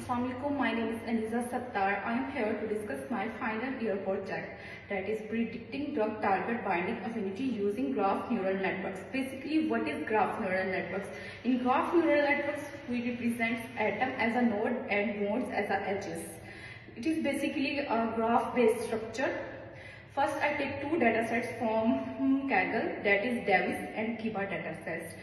Assalamualaikum, my name is Aneeza Sattar. I am here to discuss my final year project, that is predicting drug target binding affinity using graph neural networks. Basically, what is graph neural networks? In graph neural networks, we represent atom as a node and nodes as a edges. It is basically a graph-based structure. First, I take two datasets from Kaggle, that is Davis and Kiba datasets.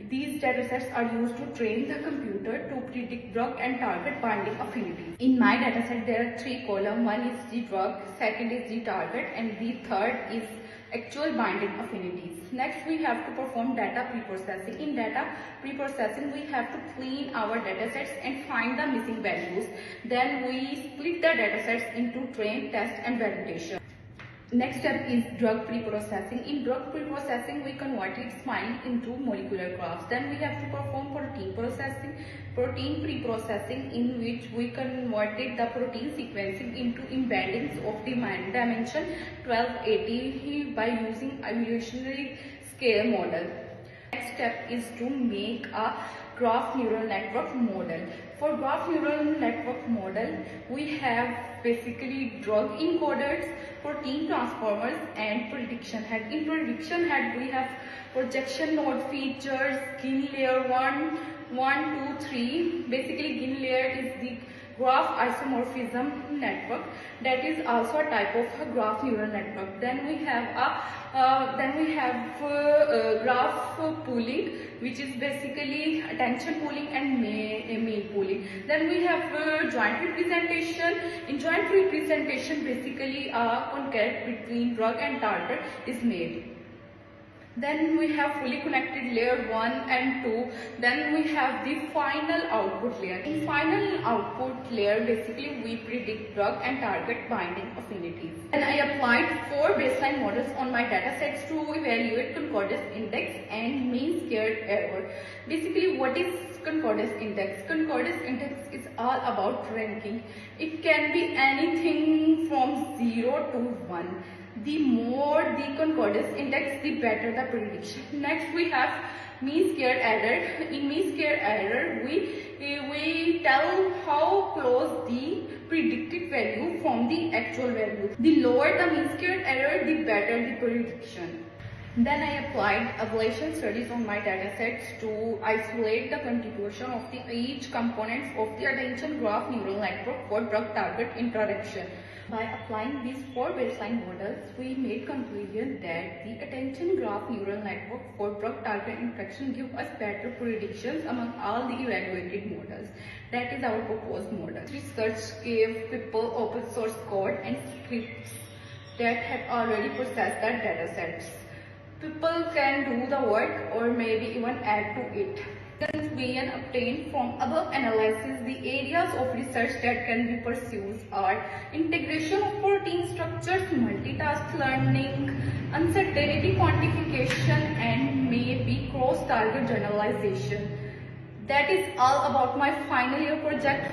These datasets are used to train the computer to predict drug and target binding affinities. In my dataset, there are three columns. One is the drug, second is the target, and the third is actual binding affinities. Next, we have to perform data preprocessing. In data preprocessing, we have to clean our datasets and find the missing values. Then we split the datasets into train, test, and validation. Next step is drug preprocessing. In drug preprocessing, we converted SMILE into molecular graphs. Then we have to perform protein preprocessing, in which we converted the protein sequencing into embeddings of the dimension 1280 by using evolutionary scale model. Next step is to make a graph neural network model. For graph neural network model, we have basically drug encoders, protein transformers, and prediction head. In prediction head, we have projection node features, gain layer 1, 2, 3. Basically, gain layer is the graph isomorphism network, that is also a type of a graph neural network. Then we have graph pooling, which is basically attention pooling and mean pooling. Then we have joint representation. In joint representation, basically a concurrent between drug and target is made. Then we have fully connected layer 1 and 2. Then we have the final output layer. In final output layer, basically we predict drug and target binding affinities. Then I applied 4 baseline models on my datasets to evaluate concordance index and mean squared error. Basically, what is concordance index? Concordance index is all about ranking. It can be anything from 0 to 1. The more the concordance index, the better the prediction. Next, we have mean squared error. In mean squared error, we tell how close the predicted value from the actual value. The lower the mean squared error, the better the prediction. Then I applied ablation studies on my datasets to isolate the contribution of each components of the attention graph neural network for drug-target interaction. By applying these 4 baseline models, we made conclusion that the attention graph neural network for drug-target interaction give us better predictions among all the evaluated models. That is our proposed model. Research gave people open source code and scripts that had already processed their datasets. People can do the work or maybe even add to it. We can obtain from above analysis the areas of research that can be pursued are integration of protein structures, multitask learning, uncertainty quantification, and maybe cross-target generalization. That is all about my final year project.